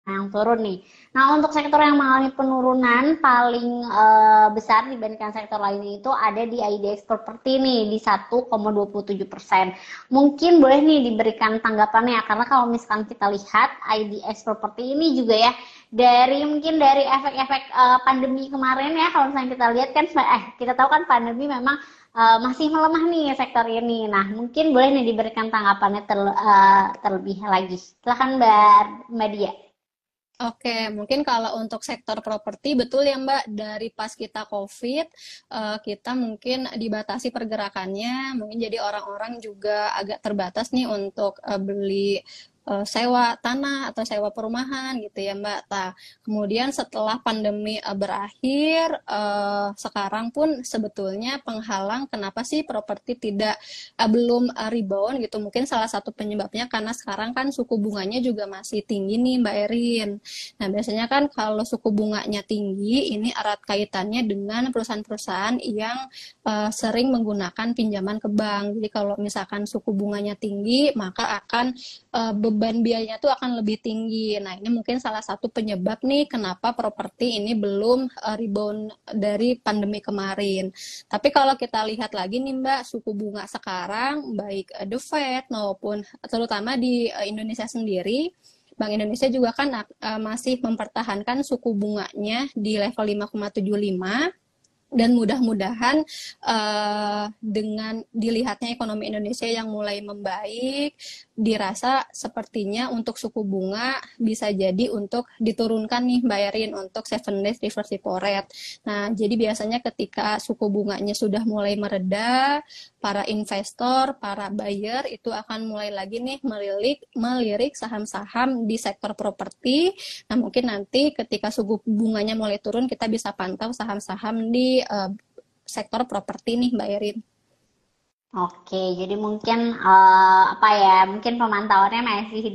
yang turun nih. Nah, untuk sektor yang mengalami penurunan paling besar dibandingkan sektor lainnya itu ada di IDX Property nih di 1,27%. Mungkin boleh nih diberikan tanggapannya karena kalau misalkan kita lihat IDX Property ini juga ya mungkin dari efek-efek pandemi kemarin ya kalau misalnya kita lihat kan kita tahu kan pandemi memang masih melemah nih sektor ini. Nah, mungkin boleh nih diberikan tanggapannya terlebih lagi. Silakan Mbak Dia. Oke, mungkin kalau untuk sektor properti betul ya Mbak, dari pas kita COVID, kita mungkin dibatasi pergerakannya, mungkin jadi orang-orang juga agak terbatas nih untuk beli sewa tanah atau sewa perumahan gitu ya Mbak. Nah, kemudian setelah pandemi berakhir, sekarang pun sebetulnya penghalang kenapa sih properti tidak belum rebound gitu. Mungkin salah satu penyebabnya karena sekarang kan suku bunganya juga masih tinggi nih Mbak Erin. Nah, biasanya kan kalau suku bunganya tinggi, ini erat kaitannya dengan perusahaan-perusahaan yang sering menggunakan pinjaman ke bank. Jadi kalau misalkan suku bunganya tinggi, maka akan beban biayanya tuh akan lebih tinggi. Nah, ini mungkin salah satu penyebab nih kenapa properti ini belum rebound dari pandemi kemarin. Tapi kalau kita lihat lagi nih Mbak, suku bunga sekarang baik The Fed maupun terutama di Indonesia sendiri, Bank Indonesia juga kan masih mempertahankan suku bunganya di level 5,75 dan mudah-mudahan dengan dilihatnya ekonomi Indonesia yang mulai membaik, dirasa sepertinya untuk suku bunga bisa jadi untuk diturunkan nih Mbak Erin untuk 7 days reverse repo rate. Nah, jadi biasanya ketika suku bunganya sudah mulai mereda, para investor, para buyer itu akan mulai lagi nih melirik saham-saham di sektor properti. Nah, mungkin nanti ketika suku bunganya mulai turun, kita bisa pantau saham-saham di sektor properti nih, Mbak Erin. Oke, jadi mungkin mungkin pemantauannya masih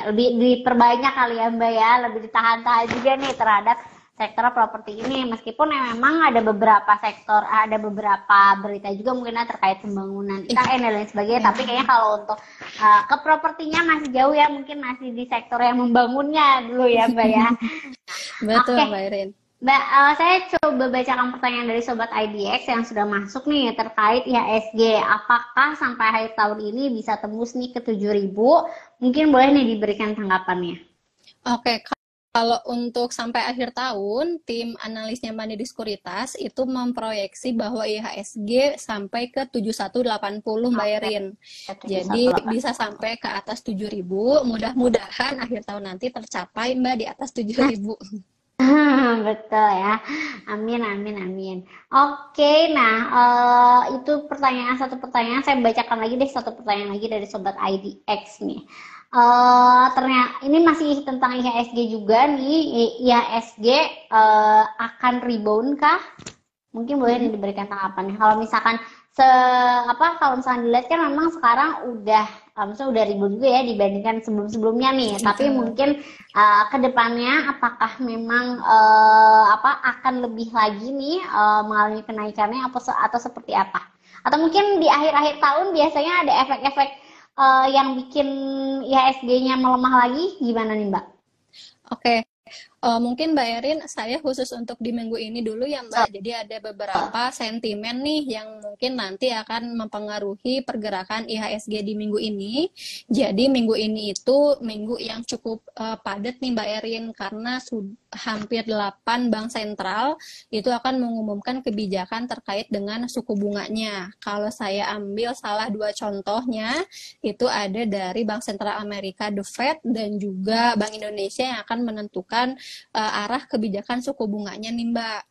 lebih diperbanyak kali ya Mbak ya, lebih ditahan-tahan juga nih terhadap sektor properti ini meskipun memang ada beberapa sektor, ada beberapa berita juga mungkin terkait pembangunan IKN dan lain sebagainya, tapi kayaknya kalau untuk ke propertinya masih jauh ya, mungkin masih di sektor yang membangunnya dulu ya Mbak ya. Betul, Oke. Mbak Erin. Mbak, saya coba bacakan pertanyaan dari Sobat IDX yang sudah masuk nih terkait IHSG. Apakah sampai akhir tahun ini bisa tembus nih ke 7.000? Mungkin boleh nih diberikan tanggapannya. Oke, kalau untuk sampai akhir tahun, tim analisnya Mandiri Sekuritas itu memproyeksi bahwa IHSG sampai ke 7180 Mbak Erin. Jadi bisa sampai ke atas 7.000. Mudah-mudahan akhir tahun nanti tercapai Mbak di atas 7.000. Betul ya. Amin, amin, amin. Oke, nah itu satu pertanyaan. Saya bacakan lagi deh satu pertanyaan lagi dari Sobat IDX nih. Ternyata ini masih tentang IHSG juga nih. IHSG akan rebound kah? Mungkin boleh diberikan tanggapannya. Kalau misalkan kalau misalkan dilihat kan memang sekarang maksudnya udah rebound juga ya dibandingkan sebelum-sebelumnya nih. Tapi mungkin ke depannya apakah memang akan lebih lagi nih mengalami kenaikannya atau seperti apa? Atau mungkin di akhir-akhir tahun biasanya ada efek-efek yang bikin IHSG-nya melemah lagi, gimana nih Mbak? Oke. Mungkin Mbak Erin, saya khusus untuk di minggu ini dulu ya Mbak. Jadi ada beberapa sentimen nih yang mungkin nanti akan mempengaruhi pergerakan IHSG di minggu ini. Jadi minggu ini itu minggu yang cukup padat nih Mbak Erin karena hampir 8 bank sentral itu akan mengumumkan kebijakan terkait dengan suku bunganya. Kalau saya ambil salah 2 contohnya, itu ada dari Bank Sentral Amerika, The Fed, dan juga Bank Indonesia yang akan menentukan arah kebijakan suku bunganya nih Mbak.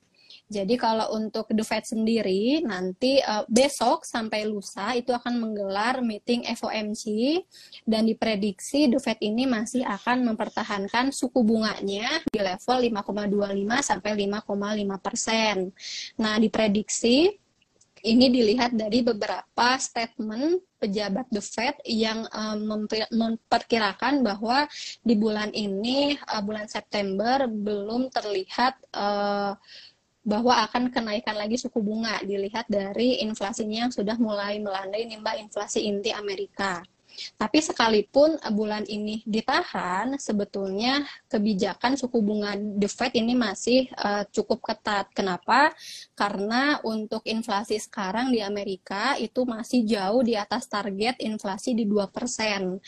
Jadi kalau untuk The Fed sendiri nanti besok sampai lusa itu akan menggelar meeting FOMC dan diprediksi The Fed ini masih akan mempertahankan suku bunganya di level 5,25 sampai 5,5%. Nah, diprediksi ini dilihat dari beberapa statement pejabat The Fed yang memperkirakan bahwa di bulan ini, bulan September, belum terlihat bahwa akan kenaikan lagi suku bunga. Dilihat dari inflasinya yang sudah mulai melandai nih Mbak, inflasi inti Amerika. Tapi sekalipun bulan ini ditahan, sebetulnya kebijakan suku bunga The Fed ini masih cukup ketat. Kenapa? Karena untuk inflasi sekarang di Amerika itu masih jauh di atas target inflasi di 2%.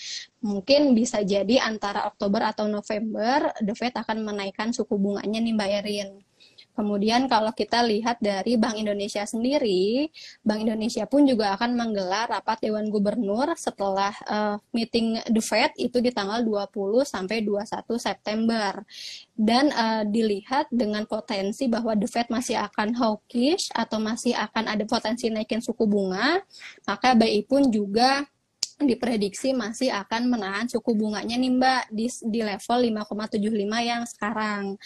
Mungkin bisa jadi antara Oktober atau November, The Fed akan menaikkan suku bunganya nih Mbak Erin. Kemudian kalau kita lihat dari Bank Indonesia sendiri, Bank Indonesia pun juga akan menggelar rapat Dewan Gubernur setelah meeting The Fed itu di tanggal 20 sampai 21 September. Dan dilihat dengan potensi bahwa The Fed masih akan hawkish atau masih akan ada potensi naikin suku bunga, maka BI pun juga diprediksi masih akan menahan suku bunganya nih Mbak di level 5,75 yang sekarang.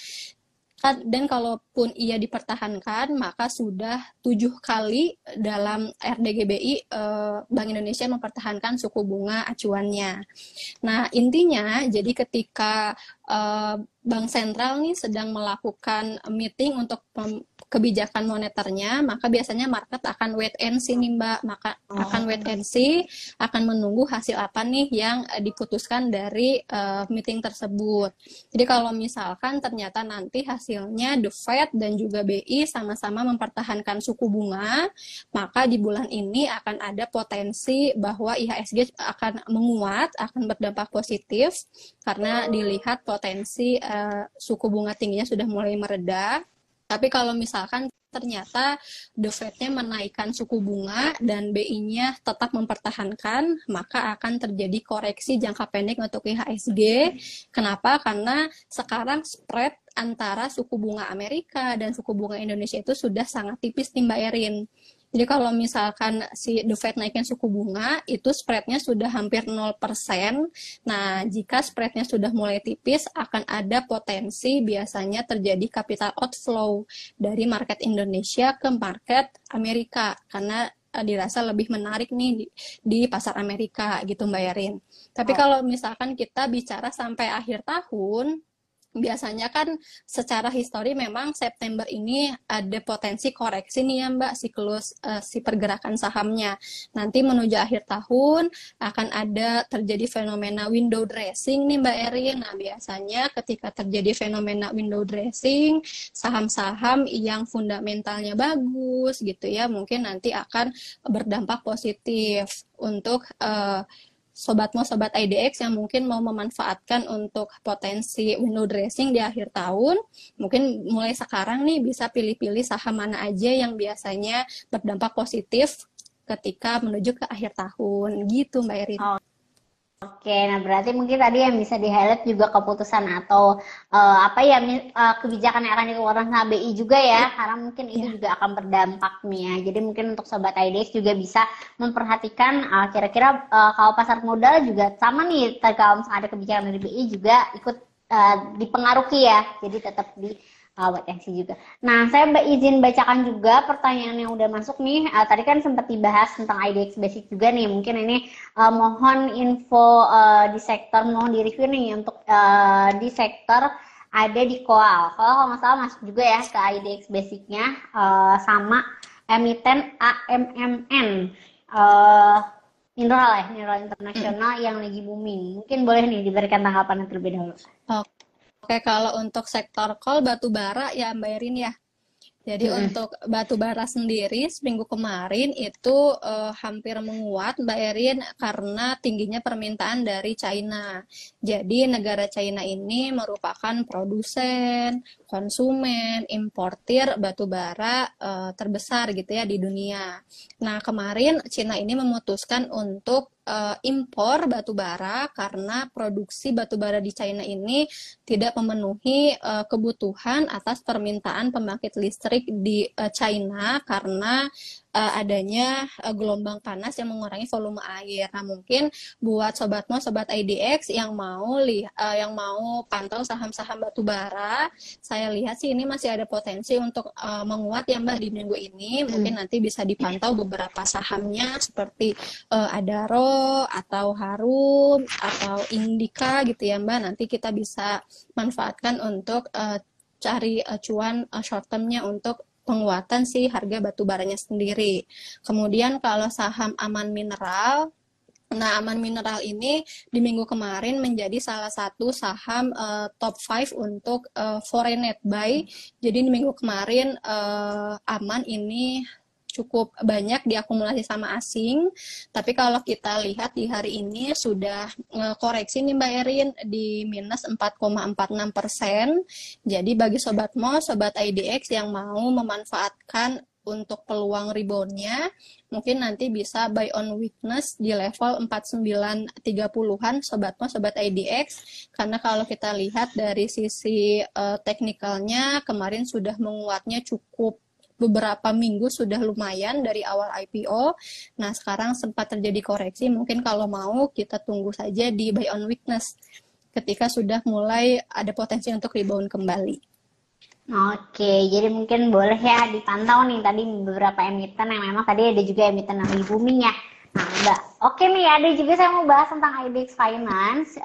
Dan kalaupun ia dipertahankan, maka sudah 7 kali dalam RDGBI Bank Indonesia mempertahankan suku bunga acuannya. Nah, intinya jadi ketika Bank Sentral nih sedang melakukan meeting untuk kebijakan moneternya, maka biasanya market akan wait and see nih Mbak, maka akan wait and see, akan menunggu hasil apa nih yang diputuskan dari meeting tersebut. Jadi kalau misalkan ternyata nanti hasilnya The Fed dan juga BI sama-sama mempertahankan suku bunga, maka di bulan ini akan ada potensi bahwa IHSG akan menguat, akan berdampak positif, karena dilihat potensi suku bunga tingginya sudah mulai mereda. Tapi kalau misalkan ternyata The Fed-nya menaikkan suku bunga dan BI-nya tetap mempertahankan, maka akan terjadi koreksi jangka pendek untuk IHSG. Kenapa? Karena sekarang spread antara suku bunga Amerika dan suku bunga Indonesia itu sudah sangat tipis nih Mbak Erin. Jadi kalau misalkan si The Fed naikin suku bunga, itu spreadnya sudah hampir 0%. Nah, jika spreadnya sudah mulai tipis, akan ada potensi biasanya terjadi capital outflow dari market Indonesia ke market Amerika. Karena dirasa lebih menarik nih di pasar Amerika gitu Mbak Erin. Tapi kalau misalkan kita bicara sampai akhir tahun, biasanya kan secara histori memang September ini ada potensi koreksi nih ya Mbak, siklus si pergerakan sahamnya. Nanti menuju akhir tahun akan ada terjadi fenomena window dressing nih Mbak Erin. Nah biasanya ketika terjadi fenomena window dressing, saham-saham yang fundamentalnya bagus gitu ya, mungkin nanti akan berdampak positif untuk sobat IDX yang mungkin mau memanfaatkan untuk potensi window dressing di akhir tahun, mungkin mulai sekarang nih bisa pilih-pilih saham mana aja yang biasanya berdampak positif ketika menuju ke akhir tahun, gitu Mbak Erin. Oke, nah berarti mungkin tadi yang bisa di-highlight juga keputusan atau kebijakan yang akan dikeluarkan sama BI juga ya, karena mungkin itu juga akan berdampak nih ya. Jadi mungkin untuk sobat IDX juga bisa memperhatikan kira-kira kalau pasar modal juga sama nih, kalau misalnya ada kebijakan dari BI juga ikut dipengaruhi ya, jadi tetap di wait-and-see juga. Nah, saya izin bacakan juga pertanyaan yang udah masuk nih. Tadi kan sempat dibahas tentang IDX Basic juga nih. Mungkin ini mohon info di sektor, mohon di-review nih untuk di sektor ada di Koal. Kalau nggak salah masuk juga ya ke IDX Basic-nya sama emiten AMMN. Mineral internasional yang lagi booming. Mungkin boleh nih diberikan tanggapan terlebih dahulu. Oke, kalau untuk sektor coal batu bara ya Mbak Erin ya. Jadi untuk batu bara sendiri seminggu kemarin itu hampir menguat Mbak Erin karena tingginya permintaan dari China. Jadi negara China ini merupakan produsen, konsumen, importir batu bara terbesar gitu ya di dunia. Nah kemarin China ini memutuskan untuk impor batu bara karena produksi batu bara di China ini tidak memenuhi kebutuhan atas permintaan pembangkit listrik di China karena adanya gelombang panas yang mengurangi volume air. Nah, mungkin buat sobat IDX yang mau pantau saham-saham batu bara, saya lihat sih ini masih ada potensi untuk menguat ya Mbak di minggu ini. Mungkin nanti bisa dipantau beberapa sahamnya seperti Adaro atau Harum atau Indika gitu ya Mbak. Nanti kita bisa manfaatkan untuk cari cuan short term-nya untuk penguatan si harga batu baranya sendiri. Kemudian kalau saham Aman Mineral Nah, Aman Mineral ini di minggu kemarin menjadi salah satu saham top 5 untuk foreign net buy. Jadi di minggu kemarin Aman ini cukup banyak diakumulasi sama asing. Tapi kalau kita lihat di hari ini sudah koreksi nih Mbak Erin di minus 4,46%. Jadi bagi Sobat Mo, Sobat IDX yang mau memanfaatkan untuk peluang reboundnya, mungkin nanti bisa buy on weakness di level 4930-an Sobat Mo, Sobat IDX. Karena kalau kita lihat dari sisi teknikalnya, kemarin sudah menguatnya cukup beberapa minggu, sudah lumayan dari awal IPO. Nah, sekarang sempat terjadi koreksi. Mungkin kalau mau kita tunggu saja di buy on weakness ketika sudah mulai ada potensi untuk rebound kembali. Oke, jadi mungkin boleh ya dipantau nih tadi beberapa emiten yang memang tadi ada juga emiten yang lagi booming ya. Nah, Mbak, oke nih ada juga saya mau bahas tentang IDX Finance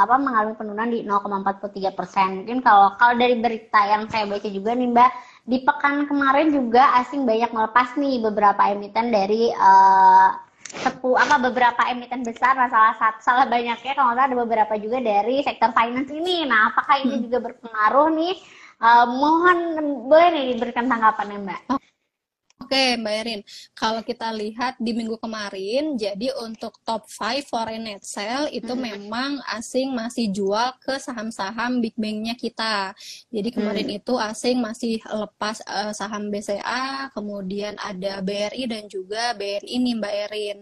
mengalami penurunan di 0,43%. Mungkin kalau dari berita yang saya baca juga nih Mbak, di pekan kemarin juga asing banyak melepas nih beberapa emiten dari beberapa emiten besar. Nah, salah banyaknya kalau nggak ada beberapa juga dari sektor finance ini. Nah, apakah ini juga berpengaruh nih? Mohon boleh nih diberikan tanggapannya Mbak. Oke, Mbak Erin. Kalau kita lihat di minggu kemarin, jadi untuk top 5 foreign net sell itu memang asing masih jual ke saham-saham big bank-nya kita. Jadi kemarin itu asing masih lepas saham BCA, kemudian ada BRI dan juga BNI nih Mbak Erin.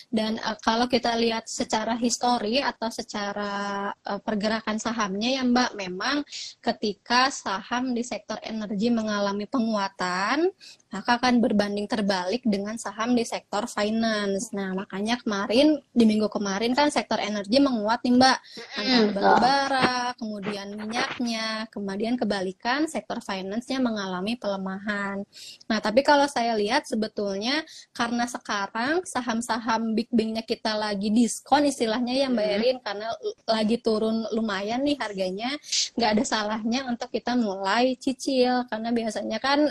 Dan kalau kita lihat secara histori atau secara pergerakan sahamnya ya Mbak, memang ketika saham di sektor energi mengalami penguatan, maka akan berbanding terbalik dengan saham di sektor finance. Nah, makanya di minggu kemarin kan sektor energi menguat nih Mbak, antara batu bara, kemudian minyaknya, kemudian kebalikan sektor finance-nya mengalami pelemahan. Nah, tapi kalau saya lihat sebetulnya karena sekarang saham-saham big bank-nya kita lagi diskon istilahnya ya Mbak Erin, karena lagi turun lumayan nih harganya, nggak ada salahnya untuk kita mulai cicil, karena biasanya kan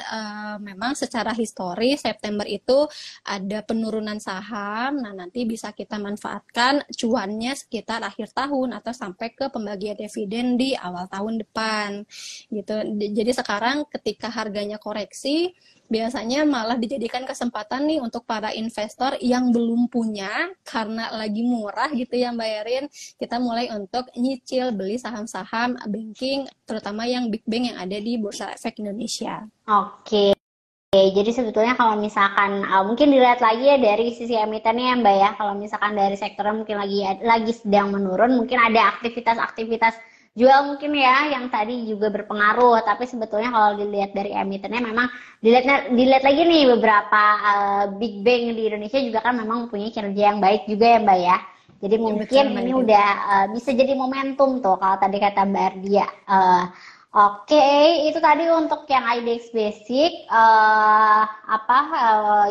memang secara histori September itu ada penurunan saham. Nah, nanti bisa kita manfaatkan cuannya sekitar akhir tahun atau sampai ke pembagian dividen di awal tahun depan gitu. Jadi sekarang ketika harganya koreksi, biasanya malah dijadikan kesempatan nih untuk para investor yang belum punya karena lagi murah gitu ya Mbak Erin, kita mulai untuk nyicil beli saham-saham banking, terutama yang big bank yang ada di Bursa Efek Indonesia. Oke. Jadi sebetulnya kalau misalkan mungkin dilihat lagi ya dari sisi emitennya ya Mbak ya, kalau misalkan dari sektornya mungkin lagi sedang menurun, mungkin ada aktivitas jual mungkin ya yang tadi juga berpengaruh, tapi sebetulnya kalau dilihat dari emitennya memang dilihat lagi nih beberapa big bank di Indonesia juga kan memang mempunyai kinerja yang baik juga ya Mbak ya. Jadi mungkin ini udah bisa jadi momentum tuh kalau tadi kata Mbak Ardia. Oke, itu tadi untuk yang IDX Basic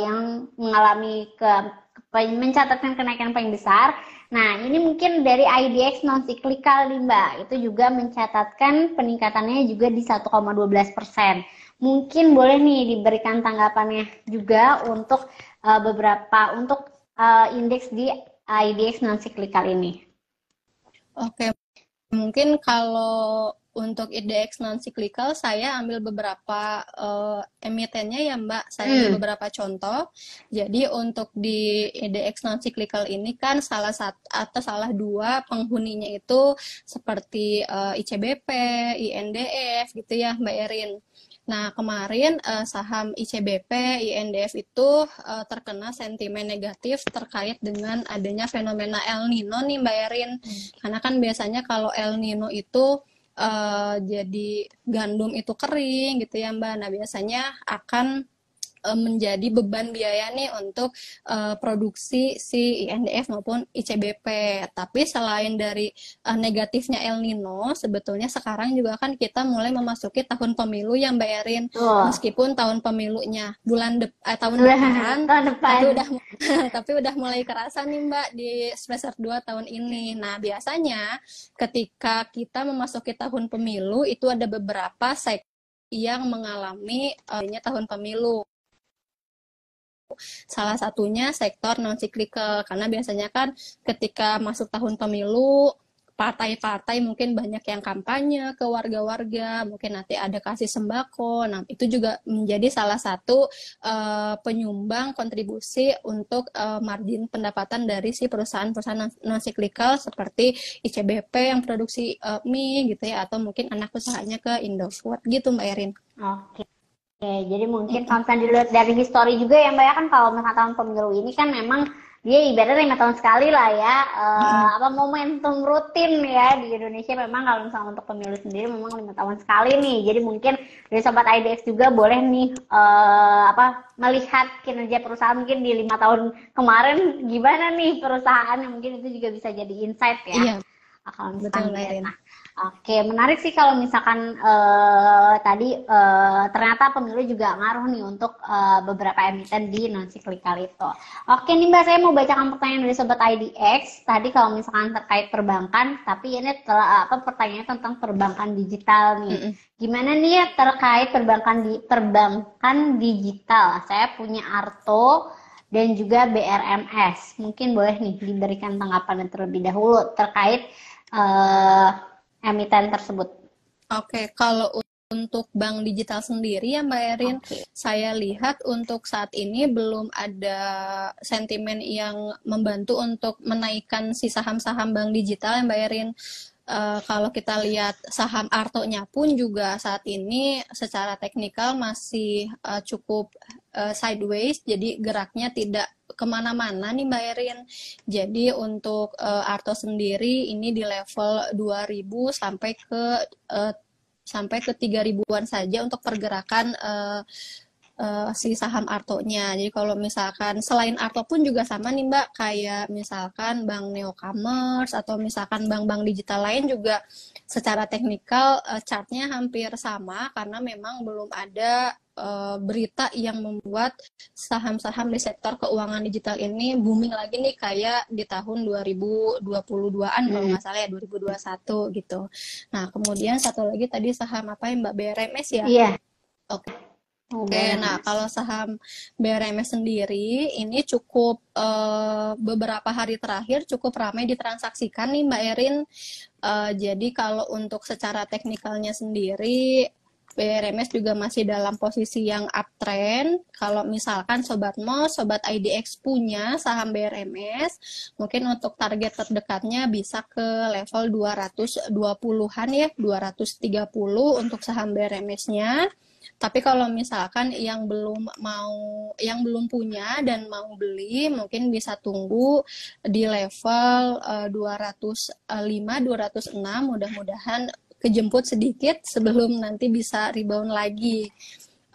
yang mengalami mencatatkan kenaikan paling besar. Nah, ini mungkin dari IDX non cyclical nih Mbak, itu juga mencatatkan peningkatannya juga di 1,12%. Mungkin boleh nih diberikan tanggapannya juga untuk indeks di IDX non cyclical ini. Oke, mungkin kalau untuk IDX non-cyclical, saya ambil beberapa emitennya ya Mbak. Saya ambil beberapa contoh. Jadi untuk di IDX non-cyclical ini kan salah dua penghuninya itu seperti ICBP, INDF gitu ya Mbak Erin. Nah, kemarin saham ICBP, INDF itu terkena sentimen negatif terkait dengan adanya fenomena El Nino nih Mbak Erin. Karena kan biasanya kalau El Nino itu jadi gandum itu kering gitu ya Mbak. Nah, biasanya akan menjadi beban biaya nih untuk produksi si INDF maupun ICBP. Tapi selain dari negatifnya El Nino, sebetulnya sekarang juga kan kita mulai memasuki tahun pemilu ya Mbak Erin. Meskipun tahun pemilunya tahun depan, tapi udah mulai kerasa nih Mbak di semester 2 tahun ini. Nah, biasanya ketika kita memasuki tahun pemilu itu ada beberapa sektor yang mengalami tahun pemilu. Salah satunya sektor non-cyclical, karena biasanya kan ketika masuk tahun pemilu, partai-partai mungkin banyak yang kampanye ke warga-warga, mungkin nanti ada kasih sembako. Nah, itu juga menjadi salah satu penyumbang kontribusi untuk margin pendapatan dari si perusahaan-perusahaan non-cyclical seperti ICBP yang produksi mie gitu ya, atau mungkin anak usahanya ke Indofood gitu Mbak Erin. Oke. Oke, jadi mungkin kalau misalnya dilihat dari histori juga ya Mbak ya, kan kalau misalnya tahun pemilu ini kan memang dia ibaratnya 5 tahun sekali lah ya, apa momentum rutin ya di Indonesia. Memang kalau misalnya untuk pemilu sendiri memang 5 tahun sekali nih. Jadi mungkin dari Sobat IDX juga boleh nih melihat kinerja perusahaan mungkin di 5 tahun kemarin gimana nih perusahaan, mungkin itu juga bisa jadi insight ya. Iya, Kalau betul misalkan Mbak Erin. nah, oke, menarik sih kalau misalkan tadi ternyata pemilu juga ngaruh nih untuk beberapa emiten di non-cyclical itu. Oke nih Mbak, saya mau bacakan pertanyaan dari Sobat IDX. Tadi kalau misalkan terkait perbankan, tapi ini pertanyaannya tentang perbankan digital nih. Gimana nih ya terkait perbankan digital? Saya punya Arto dan juga BRMS. Mungkin boleh nih diberikan tanggapan terlebih dahulu terkait emiten tersebut. Oke, kalau untuk bank digital sendiri ya Mbak Erin, saya lihat untuk saat ini belum ada sentimen yang membantu untuk menaikkan si saham-saham bank digital ya Mbak Erin. Kalau kita lihat saham Arto-nya pun juga saat ini secara teknikal masih cukup sideways, jadi geraknya tidak kemana-mana nih Mbak Erin. Jadi untuk Arto sendiri ini di level 2000 sampai ke 3000-an saja untuk pergerakan si saham Arto-nya. Jadi kalau misalkan selain Arto pun juga sama nih Mbak, kayak misalkan Bank Neocommerce atau misalkan bank-bank digital lain juga secara teknikal chartnya hampir sama, karena memang belum ada berita yang membuat saham-saham di sektor keuangan digital ini booming lagi nih kayak di tahun 2022-an kalau nggak salah ya, 2021 gitu. Nah, kemudian satu lagi tadi saham apa ya Mbak, BRMS ya? Iya. Oke. Oke, nah kalau saham BRMS sendiri ini cukup beberapa hari terakhir cukup ramai ditransaksikan nih Mbak Erin. Jadi kalau untuk secara teknikalnya sendiri BRMS juga masih dalam posisi yang uptrend. Kalau misalkan Sobat Mos, Sobat IDX punya saham BRMS, mungkin untuk target terdekatnya bisa ke level 220-an ya, 230 untuk saham BRMS-nya. Tapi kalau misalkan yang belum punya dan mau beli, mungkin bisa tunggu di level 205, 206, mudah-mudahan kejemput sedikit sebelum nanti bisa rebound lagi.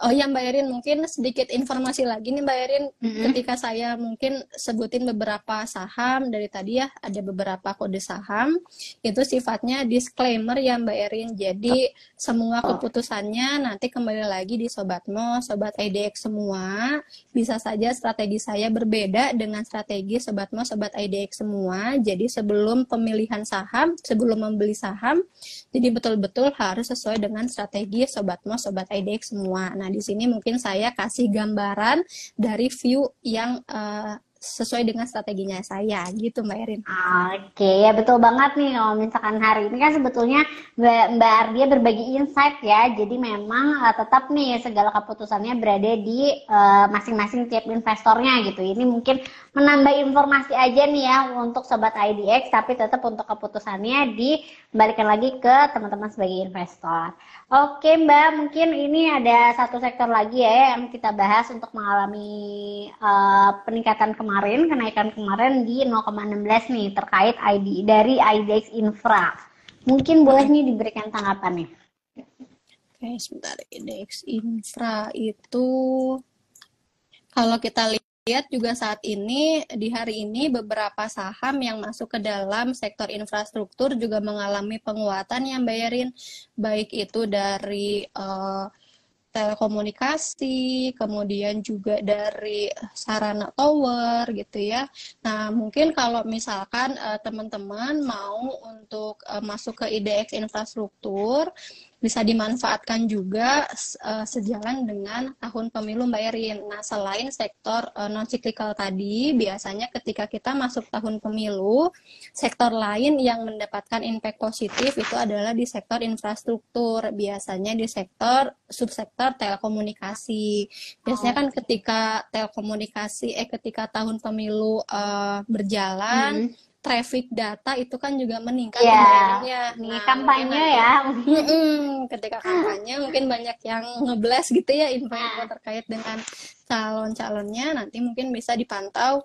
Oh ya Mbak Erin, mungkin sedikit informasi lagi nih Mbak Erin, ketika saya mungkin sebutin beberapa saham dari tadi ya, ada beberapa kode saham, itu sifatnya disclaimer ya Mbak Erin, jadi semua keputusannya nanti kembali lagi di Sobat Mo, Sobat IDX semua, bisa saja strategi saya berbeda dengan strategi Sobat Mo, Sobat IDX semua, jadi sebelum pemilihan saham, sebelum membeli saham, jadi betul-betul harus sesuai dengan strategi Sobat Mo, Sobat IDX semua. Nah, di sini mungkin saya kasih gambaran dari view yang sesuai dengan strateginya saya, gitu Mbak Erin. Oke, ya betul banget nih kalau misalkan hari ini kan sebetulnya Mbak Ardia berbagi insight ya, jadi memang tetap nih segala keputusannya berada di masing-masing tiap investornya gitu. Ini mungkin menambah informasi aja nih ya untuk Sobat IDX, tapi tetap untuk keputusannya dibalikan lagi ke teman-teman sebagai investor. Oke Mbak, mungkin ini ada satu sektor lagi ya yang kita bahas untuk mengalami peningkatan kenaikan kemarin di 0,16 nih terkait dari IDX Infra. Mungkin boleh nih diberikan tanggapannya. Oke, sebentar. IDX Infra itu kalau kita lihat juga saat ini, di hari ini beberapa saham yang masuk ke dalam sektor infrastruktur juga mengalami penguatan ya Mbak Erin, baik itu dari telekomunikasi, kemudian juga dari sarana tower gitu ya. Nah, mungkin kalau misalkan teman-teman mau untuk masuk ke IDX infrastruktur, bisa dimanfaatkan juga sejalan dengan tahun pemilu Mbak Erin. Nah, selain sektor non-cyclical tadi, biasanya ketika kita masuk tahun pemilu, sektor lain yang mendapatkan impact positif itu adalah di sektor infrastruktur, biasanya di sektor subsektor telekomunikasi. Biasanya kan ketika tahun pemilu berjalan, traffic data itu kan juga meningkat ya. Nah, kampanye ya. ketika kampanye mungkin banyak yang ngeblast gitu ya info-info terkait dengan calon-calonnya. Nanti mungkin bisa dipantau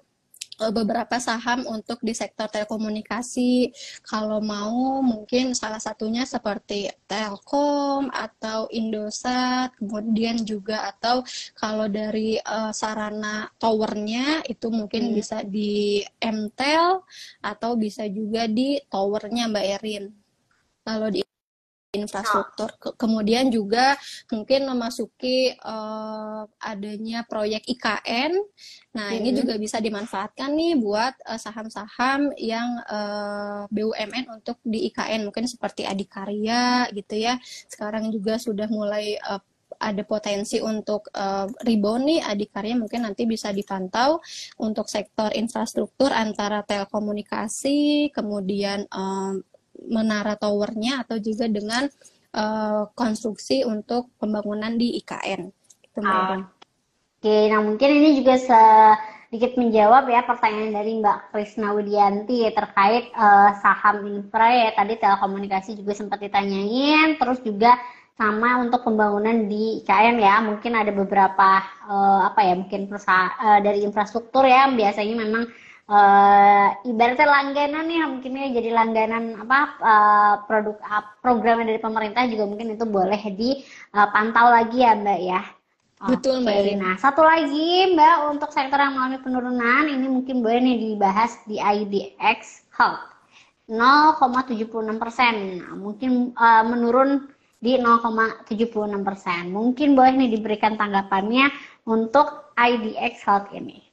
beberapa saham untuk di sektor telekomunikasi. Kalau mau mungkin salah satunya seperti Telkom atau Indosat, kemudian juga atau kalau dari sarana towernya itu mungkin bisa di Mtel atau bisa juga di towernya Mbak Erin. Kalau di infrastruktur, kemudian juga mungkin memasuki adanya proyek IKN. Nah, ini juga bisa dimanfaatkan nih buat saham-saham yang BUMN untuk di IKN, mungkin seperti Adikarya gitu ya. Sekarang juga sudah mulai ada potensi untuk rebound nih Adikarya, mungkin nanti bisa dipantau untuk sektor infrastruktur antara telekomunikasi, kemudian menara towernya atau juga dengan konstruksi untuk pembangunan di IKN. Gitu, Oke, nah mungkin ini juga sedikit menjawab ya pertanyaan dari Mbak Krisna Widianti terkait saham infra ya, tadi telekomunikasi juga sempat ditanyain, terus juga sama untuk pembangunan di IKN ya, mungkin ada beberapa mungkin perusahaan dari infrastruktur ya, biasanya memang ibaratnya langganan ya, mungkin ya jadi langganan produk program dari pemerintah juga mungkin itu boleh dipantau lagi ya Mbak ya. Betul Mbak Erin. Nah satu lagi Mbak untuk sektor yang mengalami penurunan ini mungkin boleh nih dibahas di IDX Health 0,76%. Nah, mungkin menurun di 0,76%. Mungkin boleh nih diberikan tanggapannya untuk IDX Health ini.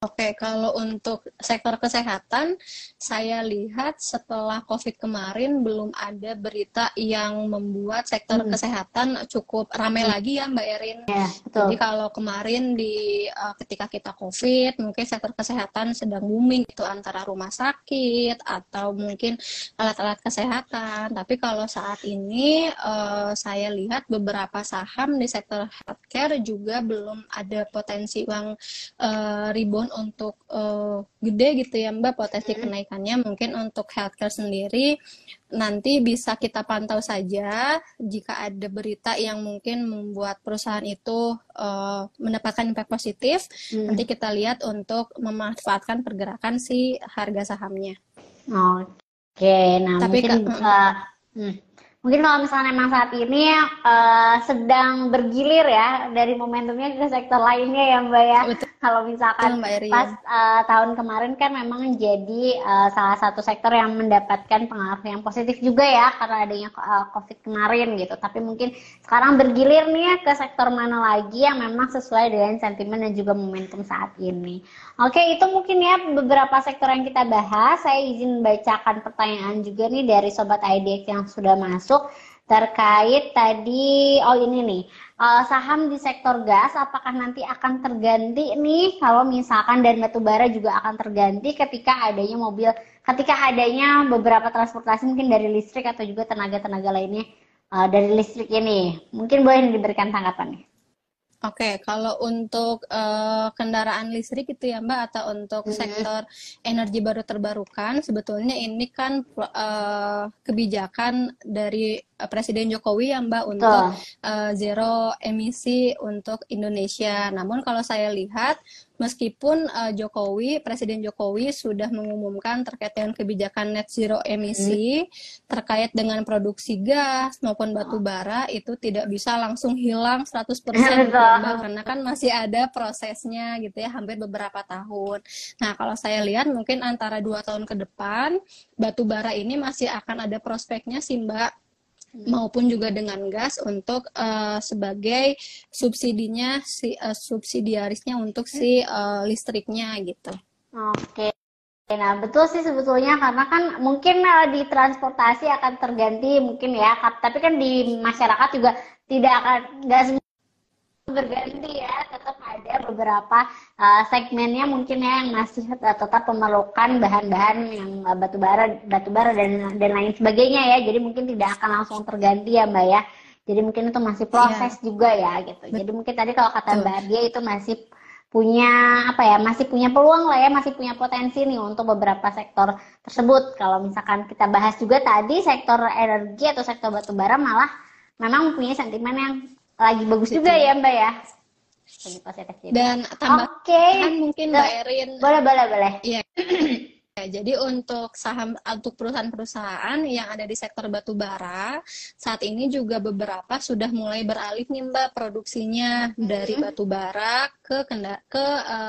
Oke, kalau untuk sektor kesehatan, saya lihat setelah COVID kemarin belum ada berita yang membuat sektor kesehatan cukup ramai lagi ya Mbak Erin. Ya, betul. Jadi kalau kemarin ketika kita COVID, mungkin sektor kesehatan sedang booming itu antara rumah sakit atau mungkin alat-alat kesehatan. Tapi kalau saat ini saya lihat beberapa saham di sektor healthcare juga belum ada potensi yang rebound untuk gede gitu ya Mbak, potensi kenaikannya. Mungkin untuk healthcare sendiri nanti bisa kita pantau saja jika ada berita yang mungkin membuat perusahaan itu mendapatkan impact positif, nanti kita lihat untuk memanfaatkan pergerakan si harga sahamnya. Oke, nah tapi mungkin kalau misalnya memang saat ini sedang bergilir ya dari momentumnya ke sektor lainnya ya Mbak ya. Betul. Kalau misalkan pas tahun kemarin kan memang jadi salah satu sektor yang mendapatkan pengaruh yang positif juga ya karena adanya COVID kemarin gitu. Tapi mungkin sekarang bergilir nih ke sektor mana lagi yang memang sesuai dengan sentimen dan juga momentum saat ini. Oke, itu mungkin ya beberapa sektor yang kita bahas. Saya izin bacakan pertanyaan juga nih dari Sobat IDX yang sudah masuk terkait tadi, ini nih, saham di sektor gas apakah nanti akan terganti nih kalau misalkan dan batubara juga akan terganti ketika adanya beberapa transportasi mungkin dari listrik atau juga tenaga-tenaga lainnya dari listrik ini. Mungkin boleh diberikan tanggapan nih. Oke, kalau untuk kendaraan listrik itu ya Mbak, atau untuk sektor energi baru terbarukan, sebetulnya ini kan kebijakan dari Presiden Jokowi ya Mbak untuk zero emisi untuk Indonesia. Namun kalau saya lihat, meskipun Presiden Jokowi sudah mengumumkan terkait dengan kebijakan net zero emisi terkait dengan produksi gas maupun batu bara, itu tidak bisa langsung hilang 100% gitu ya Mbak, karena kan masih ada prosesnya gitu ya, hampir beberapa tahun. Nah, kalau saya lihat mungkin antara 2 tahun ke depan, batu bara ini masih akan ada prospeknya sih Mbak, maupun juga dengan gas untuk sebagai subsidiarisnya untuk si listriknya gitu. Oke. Nah, betul sih sebetulnya karena kan mungkin di transportasi akan terganti mungkin ya, tapi kan di masyarakat juga tidak akan nggak semua berganti ya, tetap ada beberapa segmennya mungkin ya yang masih tetap memerlukan bahan-bahan yang batu bara dan lain sebagainya ya. Jadi mungkin tidak akan langsung terganti ya Mbak ya. Jadi mungkin itu masih Iya, proses juga ya gitu. Jadi mungkin tadi kalau kata betul. Mbak Ardia itu masih punya apa ya, masih punya peluang lah ya, masih punya potensi nih untuk beberapa sektor tersebut. Kalau misalkan kita bahas juga tadi sektor energi atau sektor batu bara malah memang mempunyai sentimen yang lagi bagus juga Positif. ya Mbak ya. Lagi positif juga. Dan Oke. tambahan mungkin Mbak Erin, Boleh, boleh, boleh. ya. Ya, jadi untuk perusahaan-perusahaan yang ada di sektor batu bara, saat ini juga beberapa sudah mulai beralih nih Mbak produksinya dari batu bara ke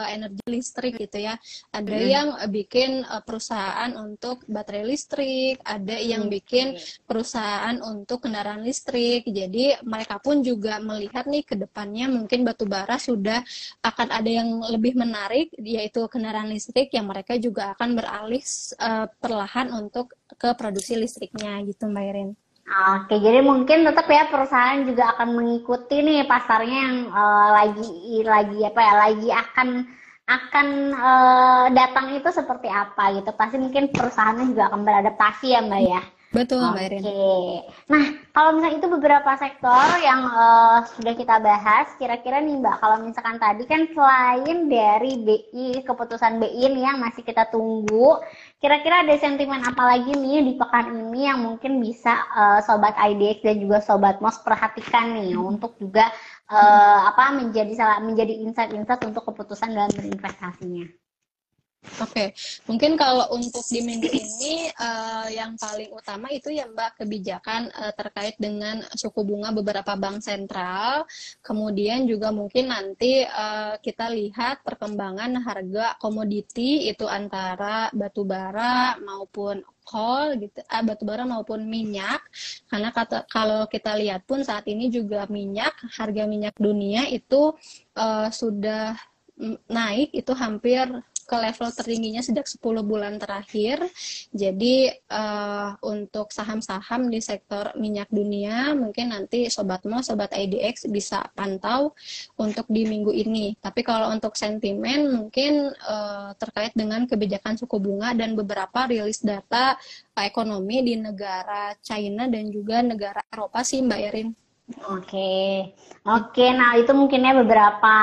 energi listrik gitu ya. Ada yang bikin perusahaan untuk baterai listrik, ada yang bikin perusahaan untuk kendaraan listrik. Jadi mereka pun juga melihat nih ke depannya mungkin batu bara sudah akan ada yang lebih menarik, yaitu kendaraan listrik yang mereka juga akan beralih perlahan untuk ke produksi listriknya gitu Mbak Irin. Oke, jadi mungkin tetap ya perusahaan juga akan mengikuti nih pasarnya yang lagi apa ya, lagi akan datang itu seperti apa gitu. Pasti mungkin perusahaannya juga akan beradaptasi ya Mbak ya. Betul Mbak Irin. Oke. Nah, kalau misalnya itu beberapa sektor yang sudah kita bahas, kira-kira nih Mbak, kalau misalkan tadi kan selain dari BI, keputusan BI nih yang masih kita tunggu, kira-kira ada sentimen apa lagi nih di pekan ini yang mungkin bisa Sobat IDX dan juga Sobat MOS perhatikan nih untuk juga menjadi insight-insight untuk keputusan dalam berinvestasinya. Oke, mungkin kalau untuk di minggu ini yang paling utama itu ya Mbak kebijakan terkait dengan suku bunga beberapa bank sentral. Kemudian juga mungkin nanti kita lihat perkembangan harga komoditi itu antara batu bara maupun coal gitu, batu bara maupun minyak. Karena kalau kita lihat pun saat ini juga harga minyak dunia itu sudah naik itu hampir ke level tertingginya sejak 10 bulan terakhir. Jadi untuk saham-saham di sektor minyak dunia mungkin nanti Sobat Mo, Sobat IDX bisa pantau untuk di minggu ini. Tapi kalau untuk sentimen mungkin terkait dengan kebijakan suku bunga dan beberapa rilis data ekonomi di negara China dan juga negara Eropa sih Mbak Erin. Oke. Nah itu mungkinnya beberapa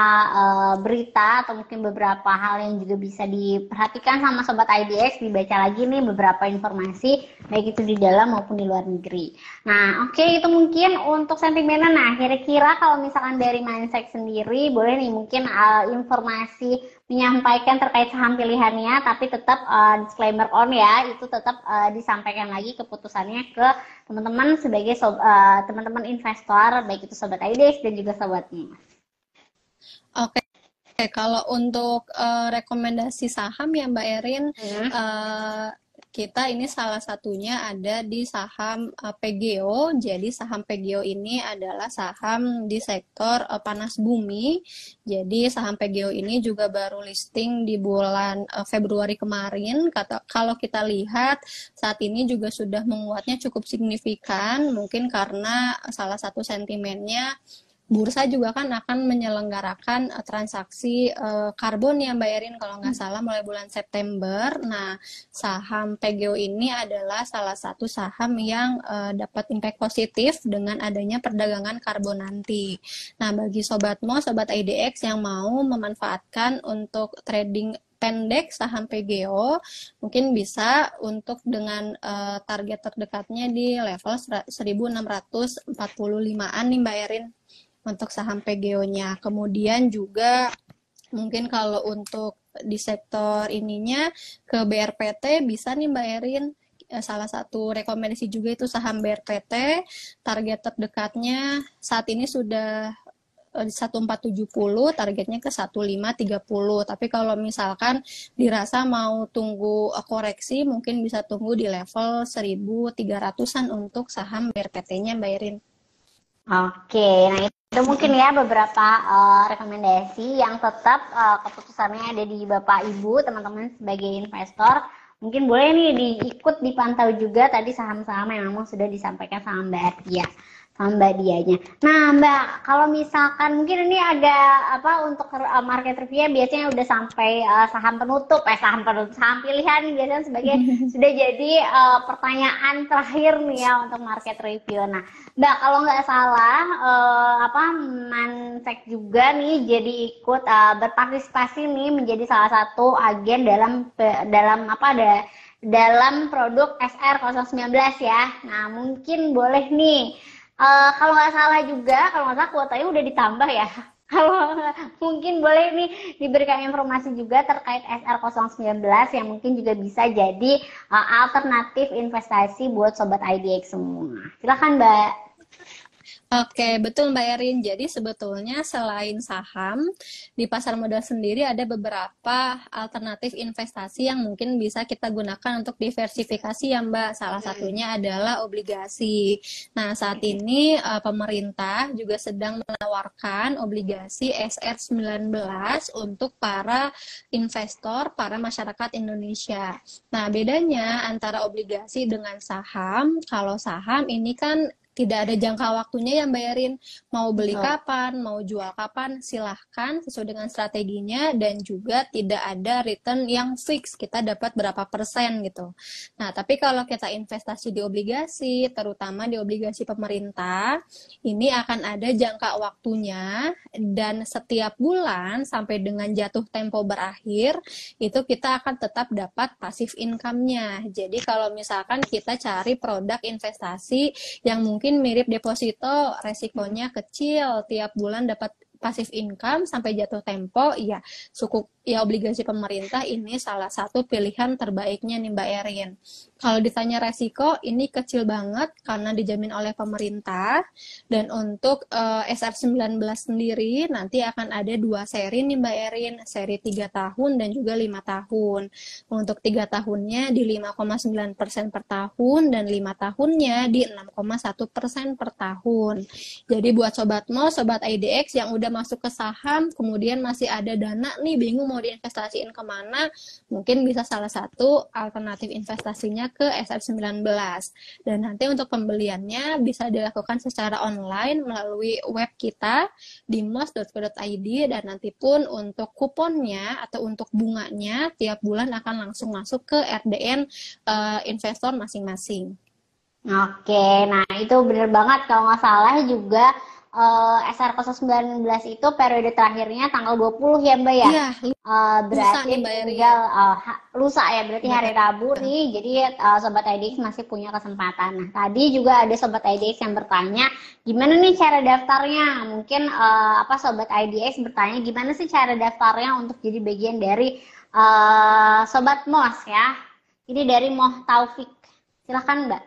berita atau mungkin beberapa hal yang juga bisa diperhatikan sama Sobat IDX, dibaca lagi nih beberapa informasi, baik itu di dalam maupun di luar negeri. Nah oke, itu mungkin untuk sentimennya. Nah kira-kira kalau misalkan dari Mindset sendiri, boleh nih mungkin informasi menyampaikan terkait saham pilihannya, tapi tetap disclaimer on ya, itu tetap disampaikan lagi keputusannya ke teman-teman sebagai teman-teman investor, baik itu Sobat IDX dan juga Sobatnya. Oke, kalau untuk rekomendasi saham ya Mbak Erin, kita ini salah satunya ada di saham PGO. Jadi saham PGO ini adalah saham di sektor panas bumi. Jadi saham PGO ini juga baru listing di bulan Februari kemarin. Kalau kita lihat saat ini juga sudah menguatnya cukup signifikan, mungkin karena salah satu sentimennya bursa juga kan akan menyelenggarakan transaksi karbon ya Mbak Erin kalau nggak salah mulai bulan September. Nah, saham PGO ini adalah salah satu saham yang dapat impact positif dengan adanya perdagangan karbon nanti. Nah, bagi Sobat Mo, Sobat IDX yang mau memanfaatkan untuk trading pendek saham PGO, mungkin bisa untuk dengan target terdekatnya di level 1645-an nih Mbak Erin untuk saham PGO-nya. Kemudian juga mungkin kalau untuk di sektor ininya ke BRPT bisa nih Mbak Erin. Salah satu rekomendasi juga itu saham BRPT. Target terdekatnya saat ini sudah 1470, targetnya ke 1530. Tapi kalau misalkan dirasa mau tunggu koreksi, mungkin bisa tunggu di level 1300-an untuk saham BRPT-nya Mbak Erin. Oke, nah itu mungkin ya beberapa rekomendasi yang tetap keputusannya ada di Bapak Ibu, teman-teman sebagai investor. Mungkin boleh nih diikut dipantau juga tadi saham-saham yang memang sudah disampaikan sama Mbak Artia, sama Mbak Dianya. Nah Mbak, kalau misalkan mungkin ini agak apa untuk market review biasanya udah sampai saham pilihan biasanya sebagai sudah jadi pertanyaan terakhir nih ya untuk market review. Nah Mbak, kalau nggak salah, Mansek juga nih jadi ikut berpartisipasi nih menjadi salah satu agen dalam produk SR019 ya. Nah, mungkin boleh nih, kalau nggak salah kuotanya udah ditambah ya. Kalau mungkin boleh nih diberikan informasi juga terkait SR019 yang mungkin juga bisa jadi alternatif investasi buat sobat IDX semua. Silakan Mbak. Oke, betul Mbak Erin. Jadi sebetulnya selain saham, di pasar modal sendiri ada beberapa alternatif investasi yang mungkin bisa kita gunakan untuk diversifikasi ya Mbak. Salah satunya adalah obligasi. Nah, saat ini pemerintah juga sedang menawarkan obligasi SR19 untuk para investor, para masyarakat Indonesia. Nah, bedanya antara obligasi dengan saham, kalau saham ini kan tidak ada jangka waktunya yang bayarin, mau beli kapan, mau jual kapan, silahkan sesuai dengan strateginya, dan juga tidak ada return yang fix, kita dapat berapa persen gitu. Nah, tapi kalau kita investasi di obligasi, terutama di obligasi pemerintah, ini akan ada jangka waktunya, dan setiap bulan sampai dengan jatuh tempo berakhir, itu kita akan tetap dapat passive income-nya. Jadi kalau misalkan kita cari produk investasi yang mungkin mirip deposito, resikonya kecil, tiap bulan dapat passive income sampai jatuh tempo, ya cukup ya obligasi pemerintah ini salah satu pilihan terbaiknya nih Mbak Erin. Kalau ditanya resiko, ini kecil banget karena dijamin oleh pemerintah. Dan untuk SR19 sendiri nanti akan ada 2 seri nih Mbak Erin, seri 3 tahun dan juga 5 tahun. Untuk 3 tahunnya di 5,9% per tahun dan 5 tahunnya di 6,1% per tahun. Jadi buat Sobat Mo, Sobat IDX yang udah masuk ke saham, kemudian masih ada dana nih, bingung mau diinvestasiin kemana, mungkin bisa salah satu alternatif investasinya ke SR19. Dan nanti untuk pembeliannya bisa dilakukan secara online melalui web kita di mos.co.id, dan nanti pun untuk kuponnya atau untuk bunganya tiap bulan akan langsung masuk ke RDN investor masing-masing. Oke, nah itu bener banget kalau nggak salah juga SR019 itu periode terakhirnya tanggal 20 ya Mbak ya? Iya, lusa Berarti nih Mbak Erin. tinggal lusa ya, berarti hari Rabu nih, jadi Sobat IDX masih punya kesempatan. Nah tadi juga ada Sobat IDX yang bertanya, gimana nih cara daftarnya? Mungkin Sobat IDX bertanya, gimana sih cara daftarnya untuk jadi bagian dari Sobat MOS ya? Ini dari Moh Taufik. Silahkan Mbak.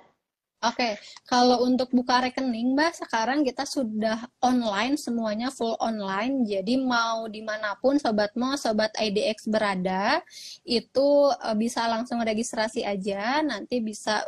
Oke, kalau untuk buka rekening, Mbak, sekarang kita sudah online, semuanya full online. Jadi mau dimanapun Sobat Mo, Sobat IDX berada, itu bisa langsung registrasi aja. Nanti bisa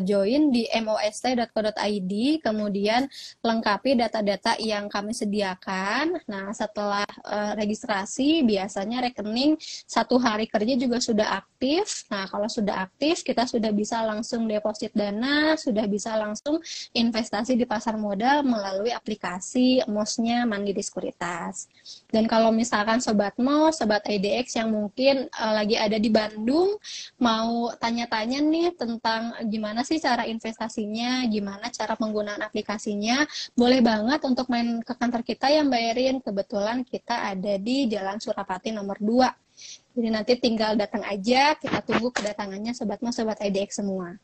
join di most.co.id, kemudian lengkapi data-data yang kami sediakan. Nah, setelah registrasi, biasanya rekening 1 hari kerja juga sudah aktif. Nah, kalau sudah aktif, kita sudah bisa langsung deposit dana, sudah bisa langsung investasi di pasar modal melalui aplikasi MOS-nya Mandiri Sekuritas. Dan kalau misalkan Sobat MOS, Sobat IDX yang mungkin lagi ada di Bandung, mau tanya-tanya nih tentang gimana sih cara investasinya, gimana cara penggunaan aplikasinya, boleh banget untuk main ke kantor kita ya Mbak Erin. Kebetulan kita ada di Jalan Surapati nomor 2. Jadi nanti tinggal datang aja, kita tunggu kedatangannya Sobat MOS, Sobat IDX semua.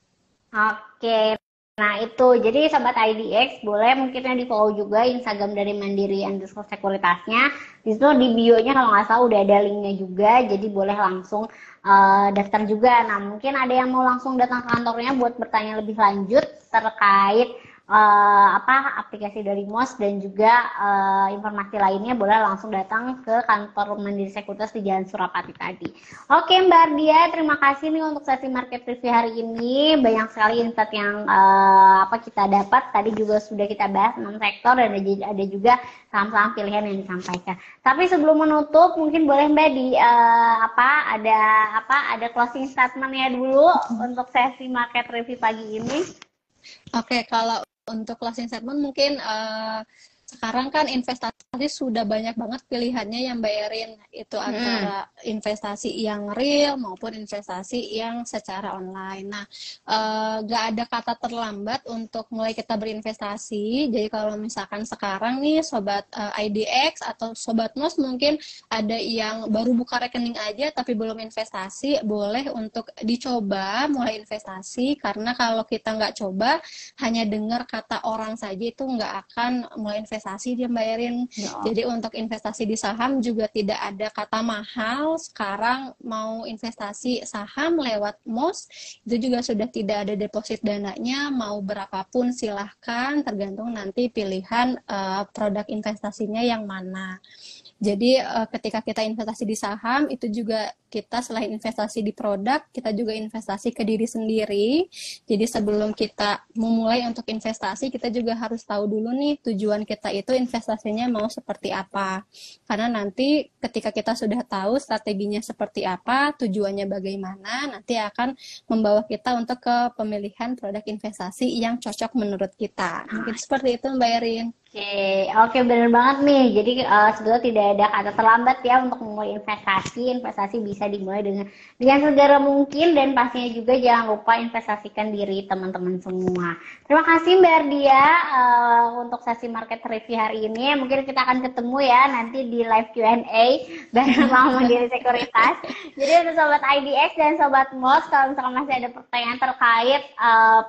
Oke, nah itu jadi Sobat IDX boleh mungkin di follow juga Instagram dari Mandiri underscore sekuritasnya. Di situ di bio-nya kalau nggak salah udah ada linknya juga, jadi boleh langsung daftar juga. Nah mungkin ada yang mau langsung datang ke kantornya buat bertanya lebih lanjut terkait aplikasi dari MOS dan juga informasi lainnya boleh langsung datang ke kantor Mandiri Sekuritas di Jalan Surapati tadi. Oke Mbak Ardia, terima kasih nih untuk sesi market review hari ini. Banyak sekali insight yang kita dapat. Tadi juga sudah kita bahas 6 sektor dan ada juga saham-saham pilihan yang disampaikan. Tapi sebelum menutup, mungkin boleh Mbak ada closing statement-nya dulu untuk sesi market review pagi ini. Oke, kalau untuk closing statement mungkin sekarang kan investasi sudah banyak banget pilihannya yang Mbak Erin, itu antara investasi yang real maupun investasi yang secara online. Nah, gak ada kata terlambat untuk mulai kita berinvestasi. Jadi kalau misalkan sekarang nih Sobat IDX atau Sobat MOS mungkin ada yang baru buka rekening aja tapi belum investasi, boleh untuk dicoba mulai investasi, karena kalau kita nggak coba, hanya dengar kata orang saja itu nggak akan mulai investasi dia Mbak Erin. Ya. Jadi untuk investasi di saham juga tidak ada kata mahal. Sekarang mau investasi saham lewat MOS itu juga sudah tidak ada deposit dananya, mau berapapun silahkan, tergantung nanti pilihan produk investasinya yang mana. Jadi ketika kita investasi di saham, itu juga kita selain investasi di produk, kita juga investasi ke diri sendiri. Jadi sebelum kita memulai untuk investasi, kita juga harus tahu dulu nih tujuan kita itu investasinya mau seperti apa. Karena nanti ketika kita sudah tahu strateginya seperti apa, tujuannya bagaimana, nanti akan membawa kita untuk ke pemilihan produk investasi yang cocok menurut kita. Mungkin seperti itu Mbak Erin. Oke, bener banget nih. Jadi sebetulnya tidak ada kata terlambat ya untuk memulai investasi. Investasi bisa dimulai dengan segera mungkin, dan pastinya juga jangan lupa investasikan diri teman-teman semua. Terima kasih Mbak Ardia untuk sesi market review hari ini. Mungkin kita akan ketemu ya nanti di live Q&A bareng sama Mandiri Sekuritas. Jadi untuk Sobat IDX dan Sobat MOS, kalau misalkan masih ada pertanyaan terkait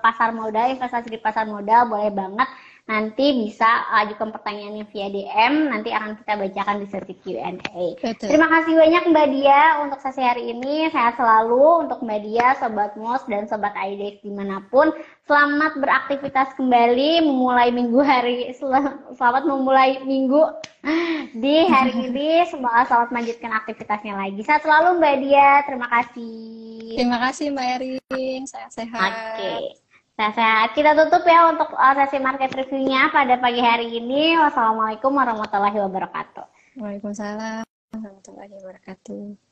pasar modal, investasi di pasar modal, boleh banget nanti bisa ajukan pertanyaannya via DM, nanti akan kita bacakan di sesi Q&A. Terima kasih banyak Mbak Dia untuk sesi hari ini. Sehat selalu untuk Mbak Dia, Sobat MOS, dan Sobat IDX dimanapun. Selamat beraktivitas kembali, selamat memulai minggu di hari ini. Semoga selamat melanjutkan aktivitasnya lagi. Sehat selalu Mbak Dia, terima kasih. Terima kasih Mbak Erin, sehat-sehat. Oke. Sehat. Kita tutup ya untuk sesi market review-nya pada pagi hari ini. Wassalamualaikum warahmatullahi wabarakatuh. Waalaikumsalam warahmatullahi wabarakatuh.